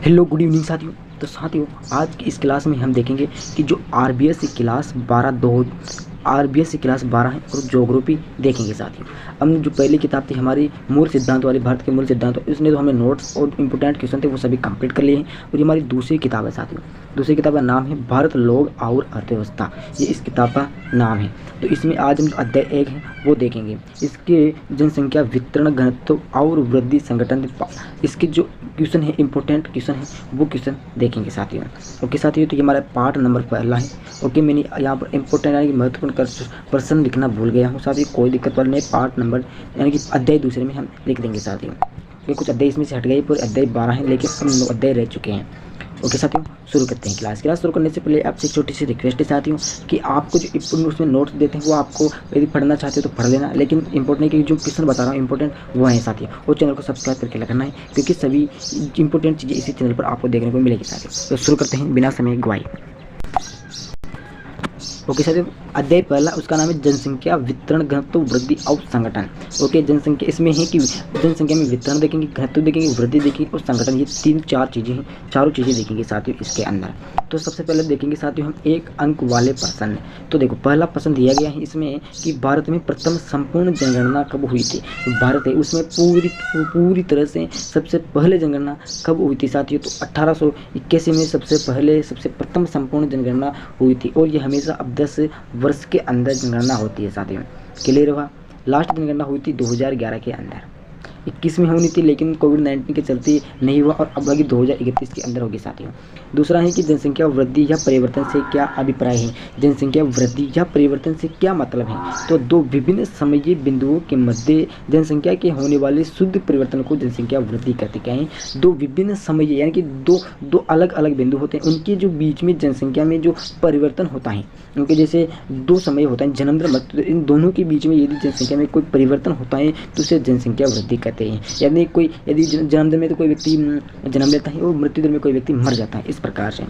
Hello good evening साथियों। तो साथियों आज की इस क्लास में हम देखेंगे कि जो आरबीएस की क्लास 12 है और ज्योग्राफी देखेंगे साथियों। हमने जो पहली किताब थी हमारी मूल सिद्धांत वाली, भारत के मूल सिद्धांत, उसमें तो हमने नोट्स और इंपोर्टेंट क्वेश्चन थे वो सभी कंप्लीट कर लिए हैं। और ये हमारी दूसरी किताब है साथियों। दूसरी किताब का नाम है भारत लोग और अर्थव्यवस्था, ये इस किताब का नाम है। तो इसमें आज हम अध्याय 1 है वो देखेंगे। इसके जनसंख्या वितरण घनत्व और वृद्धि संगठन, इसके जो क्वेश्चन है इंपॉर्टेंट क्वेश्चन है वो क्वेश्चन देखेंगे साथियों। ओके साथियों, तो ये हमारा पार्ट नंबर पहला है। ओके, मैंने यहाँ पर इंपॉर्टेंट यानी कि महत्वपूर्ण प्रश्न लिखना भूल गया हूँ साथियों, कोई दिक्कत वाला नहीं। पार्ट नंबर यानी कि अध्याय दूसरे में हम लिख देंगे साथियों। ये कुछ अध्याय इसमें से हट गए, पूरे अध्याय 12 है लेकिन हम अध्याय रह चुके हैं। ओके साथियों, शुरू करते हैं। क्लास शुरू करने से पहले आपसे एक छोटी सी रिक्वेस्ट है साथियों कि आपको जो इंपोर्टेंट उसमें नोट्स देते हैं वो आपको यदि पढ़ना चाहते हो तो पढ़ लेना, लेकिन इंपॉर्टेंट की जो क्वेश्चन बता रहा हूँ इंपॉर्टेंट वो है साथियों। और चैनल को सब्सक्राइब करके रखना है क्योंकि सभी इंपॉर्टेंट चीज़ें इसी चैनल पर आपको देखने को मिलेगी साथियों। तो शुरू करते हैं बिना समय गवाई। ओके साथियों, अध्याय पहला उसका नाम है जनसंख्या वितरण घनत्व वृद्धि और संगठन। ओके, जनसंख्या इसमें है कि जनसंख्या में वितरण देखेंगे, घनत्व देखेंगे, वृद्धि देखेंगे और संगठन, ये 3-4 चीज़ें हैं, चारों चीज़ें देखेंगे साथियों इसके अंदर। तो सबसे पहले देखेंगे साथियों हम एक अंक वाले प्रश्न। तो देखो पहला प्रश्न दिया गया है इसमें कि भारत में प्रथम संपूर्ण जनगणना कब हुई थी। भारत है उसमें पूरी तरह से सबसे पहले जनगणना कब हुई थी साथियों। तो 1881 में सबसे प्रथम संपूर्ण जनगणना हुई थी और ये हमेशा अब 10 वर्ष के अंदर जनगणना होती है साथियों। क्लियर हुआ। लास्ट जनगणना हुई थी 2011 के अंदर, 21 में होनी थी लेकिन कोविड-19 के चलते नहीं हुआ और अब लगी 2031 के अंदर होगी साथियों। दूसरा है कि जनसंख्या वृद्धि या परिवर्तन से क्या अभिप्राय है। जनसंख्या वृद्धि या परिवर्तन से क्या मतलब है। तो दो विभिन्न समयीय बिंदुओं के मध्य जनसंख्या के होने वाले शुद्ध परिवर्तन को जनसंख्या वृद्धि कहते हैं। दो विभिन्न समय यानी कि दो अलग अलग बिंदु होते हैं, उनके जो बीच में जनसंख्या में जो परिवर्तन होता है, उनके जैसे दो समय होता है जन्म दर मृत्यु, इन दोनों के बीच में यदि जनसंख्या में कोई परिवर्तन होता है तो उसे जनसंख्या वृद्धि कहते हैं। यदि जन्म दर में तो कोई व्यक्ति जन्म लेता है और मृत्यु दर में कोई व्यक्ति मर जाता है, इस प्रकार से।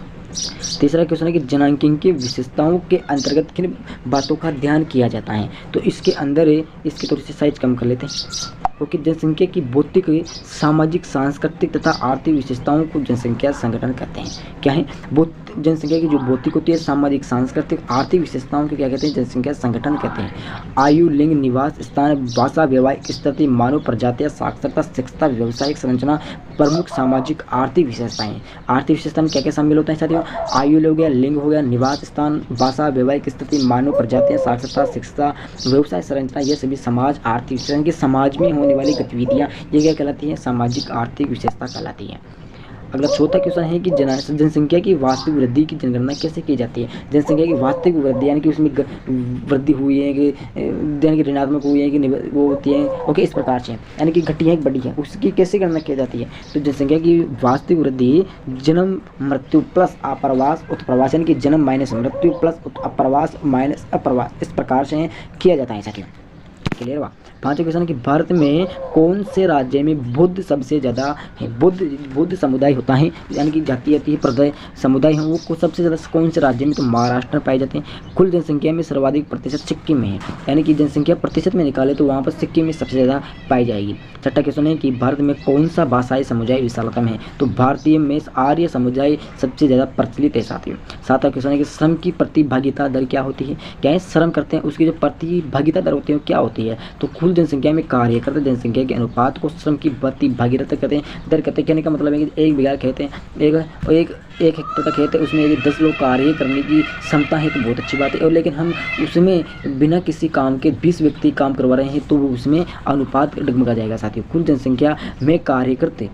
तीसरा क्वेश्चन है कि जनांकीय की विशेषताओं के अंतर्गत किन बातों का ध्यान किया जाता है। तो इसके अंदर इसकी थोड़ी सी साइज कम कर लेते हैं। ओके, जनसंख्या की भौतिक, सामाजिक, सांस्कृतिक तथा आर्थिक विशेषताओं को जनसंख्या संगठन कहते हैं। क्या है? जनसंख्या की जो भौतिक होती है, सामाजिक, सांस्कृतिक, आर्थिक विशेषताओं को क्या कहते हैं? जनसंख्या संगठन कहते हैं। आयु, लिंग, निवास स्थान, भाषा, वैवाहिक स्थिति, मानव प्रजातियां, साक्षरता, शिक्षा, व्यावसायिक संरचना, प्रमुख सामाजिक आर्थिक विशेषताएं। आर्थिक विशेषता में क्या क्या शामिल होता है साथियों? आयु हो गया, लिंग हो गया, निवास स्थान, भाषा, वैवाहिक स्थिति, मानव प्रजातियां, साक्षरता, शिक्षा, व्यवसाय संरचना, ये सभी समाज आर्थिक विशेषता के समाज में होने वाली गतिविधियां, ये क्या कहलाती हैं? सामाजिक आर्थिक विशेषता कहलाती है। अगला चौथा क्वेश्चन है कि जनसंख्या की वास्तविक वृद्धि की जनगणना कैसे की जाती है। जनसंख्या की वास्तविक वृद्धि यानी कि उसमें वृद्धि हुई है कि यानी कि ऋणात्मक हुई है कि वो होती है। ओके, इस प्रकार से यानी कि घटी है कि बढ़ी है, उसकी कैसे गणना की जाती है। तो जनसंख्या की वास्तविक वृद्धि जन्म मृत्यु प्लस अप्रवास उत्प्रवास यानी कि जन्म माइनस मृत्यु प्लस अप्रवास माइनस अप्रवास, इस प्रकार से किया जाता है साथियों। क्लियर हुआ। पांचवा क्वेश्चन है कि भारत में कौन से राज्य में बुद्ध सबसे ज़्यादा है। बुद्ध समुदाय होता है यानी कि जाति आती है, प्रदय समुदाय है, वो सबसे ज़्यादा कौन से राज्य में? तो महाराष्ट्र में पाए जाते हैं। कुल जनसंख्या में सर्वाधिक प्रतिशत सिक्किम में है, यानी कि जनसंख्या प्रतिशत में निकाले तो वहाँ पर सिक्किम में सबसे ज़्यादा पाई जाएगी। छठा क्वेश्चन है कि भारत में कौन सा भाषाई समुदाय विशालतम है। तो भारतीय में आर्य समुदाय सबसे ज़्यादा प्रचलित है साथियों। सातवां क्वेश्चन है कि श्रम की प्रतिभागिता दर क्या होती है। क्या है? श्रम करते हैं उसकी जो प्रतिभागिता दर होती है क्या होती है। तो कुल जनसंख्या में कार्य करते जनसंख्या के अनुपात को श्रम की प्रतिभागिता कहते हैं, दर कहते हैं। कहने का मतलब है कि एक बीघा खेत है, एक हेक्टेयर का खेत है, उसमें यदि 10 लोग कार्य करने की क्षमता है तो बहुत अच्छी बात है। और लेकिन हम उसमें बिना किसी काम के 20 व्यक्ति काम करवा रहे हैं तो उसमें अनुपात डगमगा जाएगा साथियों। कुल जनसंख्या में कार्य करते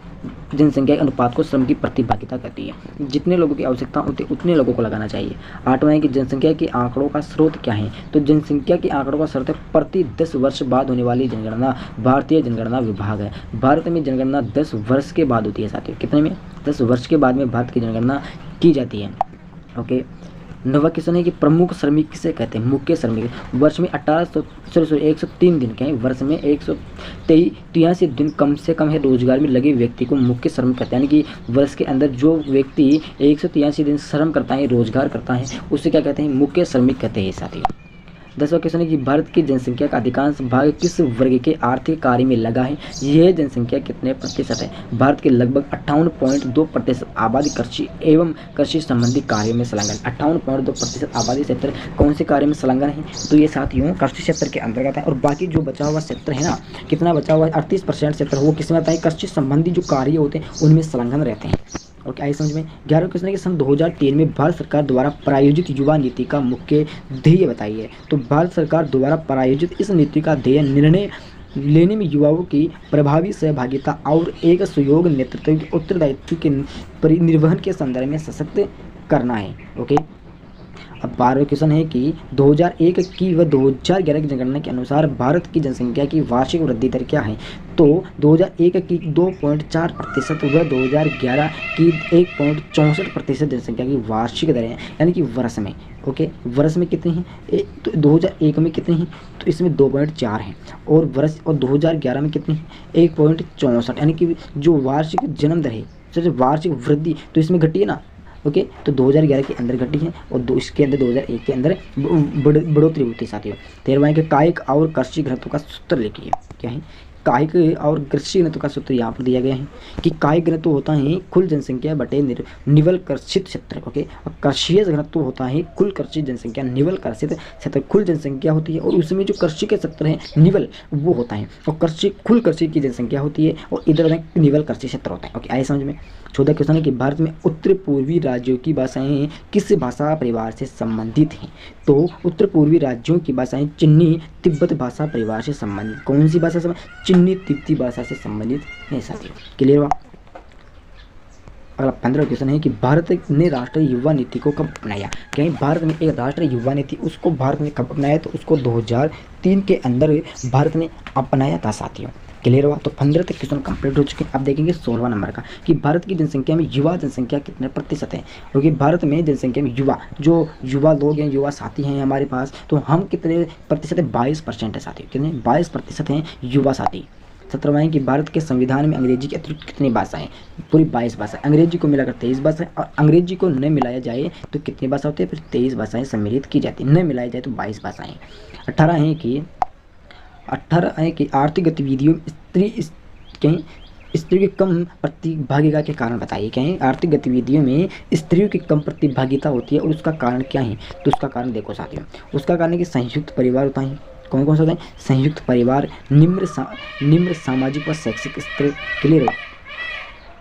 जनसंख्या के अनुपात को श्रम की प्रतिभागिता कहती है। जितने लोगों की आवश्यकता होती है उतने लोगों को लगाना चाहिए। आठवां है कि जनसंख्या के आंकड़ों का स्रोत क्या है। तो जनसंख्या के आंकड़ों का स्रोत है प्रति 10 वर्ष बाद होने वाली जनगणना, भारतीय जनगणना विभाग है। भारत में जनगणना 10 वर्ष के बाद होती है साथियों। कितने में? 10 वर्ष के बाद में भारत की जनगणना की जाती है। ओके, नवा क्वेश्चन है कि प्रमुख श्रमिक किसे कहते हैं। मुख्य श्रमिक वर्ष में 103 दिन के हैं, वर्ष में 183 दिन कम से कम है रोजगार में लगे व्यक्ति को मुख्य श्रमिक कहते हैं। यानी कि वर्ष के अंदर जो व्यक्ति 183 दिन श्रम करता है, रोजगार करता है, उसे क्या कहते हैं? मुख्य श्रमिक कहते हैं साथियों। 10वां क्वेश्चन है कि भारत की जनसंख्या का अधिकांश भाग किस वर्ग के आर्थिक कार्य में लगा है? यह जनसंख्या कितने प्रतिशत है? भारत के लगभग 58.2% आबादी कृषि एवं कृषि संबंधी कार्यों में संलग्न। 58.2% आबादी क्षेत्र कौन से कार्य में संलग्न है? तो ये साथियों कृषि क्षेत्र के अंतर्गत है। और बाकी जो बचा हुआ क्षेत्र है ना, कितना बचा हुआ है? 38% क्षेत्र वो किसमें आता है? कृषि संबंधी जो कार्य होते हैं उनमें संलग्न रहते हैं। ओके, आइए समझ में। 11वां क्वेश्चन है कि सन 2003 में भारत सरकार द्वारा प्रायोजित युवा नीति का मुख्य ध्येय बताइए। तो भारत सरकार द्वारा प्रायोजित इस नीति का ध्येय निर्णय लेने में युवाओं की प्रभावी सहभागिता और एक सुयोग्य नेतृत्व के उत्तरदायित्व के निर्वहन के संदर्भ में सशक्त करना है। ओके, अब 12वां क्वेश्चन है कि 2001 की व 2011 की जनगणना के अनुसार भारत की जनसंख्या की वार्षिक वृद्धि दर क्या है? तो 2001 की 2.4% व 2011 की 1.64% जनसंख्या की वार्षिक दर है, यानी कि वर्ष में। ओके, वर्ष में कितनी है? तो 2001 में कितनी है? तो इसमें 2.4 है। और वर्ष और 2011 में कितनी है? 1.64, यानी कि जो वार्षिक जन्म दर है, वार्षिक वृद्धि तो इसमें घटी है ना। ओके, तो 2011 के अंदर घटी है और इसके अंदर 2001 के अंदर बढ़ोतरी होती है साथियों। 13वां है कि कायिक और कृषि घनत्व का सूत्र लिखिए। क्या है? कायिक और कृषि घनत्व का सूत्र यहाँ पर दिया गया है कि कायिक घनत्व होता है कुल जनसंख्या बटे निवल कृषित क्षेत्र। ओके, और कृषि घनत्व होता है कुल कृषि जनसंख्या निवल कृषित क्षेत्र। कुल जनसंख्या होती है और उसमें जो कृषि के क्षेत्र है निवल वो होता है, और कृषि कुल कृषि की जनसंख्या होती है और इधर निवल कृषि क्षेत्र होता है। ओके, आइए समझ में। 14वां क्वेश्चन है कि भारत में उत्तर पूर्वी राज्यों की भाषाएं किस भाषा परिवार से संबंधित हैं? तो उत्तर पूर्वी राज्यों की भाषाएं चिन्नी तिब्बत भाषा परिवार से संबंधित। कौन सी भाषा से? चिन्नी तिब्बती भाषा से संबंधित है साथियों। क्लियर हुआ? अगला 15वां क्वेश्चन है कि भारत ने राष्ट्रीय युवा नीति को कब अपनाया? कहीं भारत में एक राष्ट्रीय युवा नीति उसको भारत ने कब अपनाया? तो उसको 2003 के अंदर भारत ने अपनाया था साथियों। क्लियर हुआ? तो 15 तक क्वेश्चन कंप्लीट हो चुके हैं। अब देखेंगे 16वां नंबर का कि भारत की जनसंख्या में युवा जनसंख्या कितने प्रतिशत है? क्योंकि भारत में जनसंख्या में युवा जो युवा लोग हैं, युवा साथी हैं हमारे पास, तो हम कितने प्रतिशत है? 22% है साथी। कितने? 22% हैं युवा साथी। 17वां है कि भारत के संविधान में अंग्रेजी के अतिरिक्त कितनी भाषाएं? पूरी 22 भाषाएं। अंग्रेजी को मिलाकर 23 भाषाएं, और अंग्रेजी को न मिलाया जाए तो कितनी भाषा होती है? फिर 23 भाषाएं सम्मिलित की जाती है। न मिलाया जाए तो 22 भाषाएं। 18 है कि आर्थिक गतिविधियों स्त्रियों की कम प्रतिभागिता के कारण बताइए। क्या है? आर्थिक गतिविधियों में स्त्रियों की कम प्रतिभागिता होती है और उसका कारण क्या है? तो उसका कारण देखो साथियों, उसका कारण है कि संयुक्त परिवार होता है। कौन कौन सा होता है? संयुक्त परिवार, निम्न सामाजिक व शैक्षिक स्तर। क्लियर है?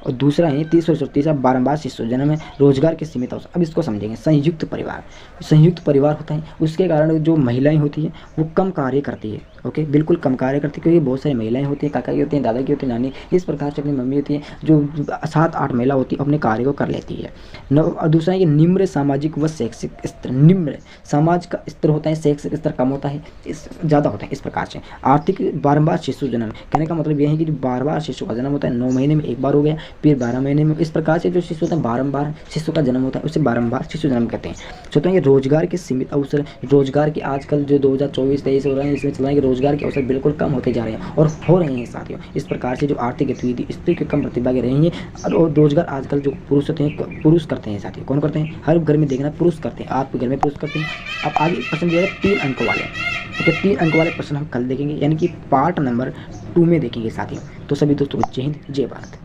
और दूसरा है तीसरा बारंबार शिशु जन्म है, रोजगार के सीमित अवसर। अब इसको समझेंगे। संयुक्त परिवार होता है, उसके कारण जो महिलाएं होती हैं वो कम कार्य करती है। ओके, बिल्कुल कम कार्य करती है, क्योंकि बहुत सारी महिलाएं होती हैं, काका की होती हैं, दादा की होती हैं, नानी, इस प्रकार से अपनी मम्मी होती है, जो 7-8 महिला होती है अपने कार्य को कर लेती है। और दूसरा है कि निम्न सामाजिक व शैक्षिक स्तर। निम्न समाज का स्तर होता है, शैक्षिक स्तर कम होता है, ज़्यादा होता है। इस प्रकार से आर्थिक बारंबार शिशु जन्म, कहने का मतलब यह है कि जो बार शिशु का जन्म होता है, 9 महीने में एक बार हो गया, फिर 12 महीने में, इस प्रकार से जो शिशु होता है बारंबार शिशु का जन्म होता है, उसे बारंबार शिशु जन्म कहते हैं। सोचते हैं कि रोजगार के सीमित अवसर, रोजगार के आजकल जो 2024-23 हो रहे हैं, इसमें चल रहा है कि रोजगार के अवसर बिल्कुल कम होते जा रहे हैं और हो रहे हैं साथियों। इस प्रकार से जो आर्थिक गतिविधि स्त्री की कम प्रतिभा के रही है, और रोजगार आजकल जो पुरुष होते हैं, पुरुष करते हैं साथियों। कौन करते हैं? हर घर में देखना पुरुष करते हैं, आपके घर में पुरुष करते हैं। अब आगे प्रश्न दिया है 3 अंक वाले। ओके, 3 अंक वाले प्रश्न हम कल देखेंगे, यानी कि पार्ट नंबर 2 में देखेंगे साथियों। तो सभी दोस्तों को जय हिंद, जय भारत।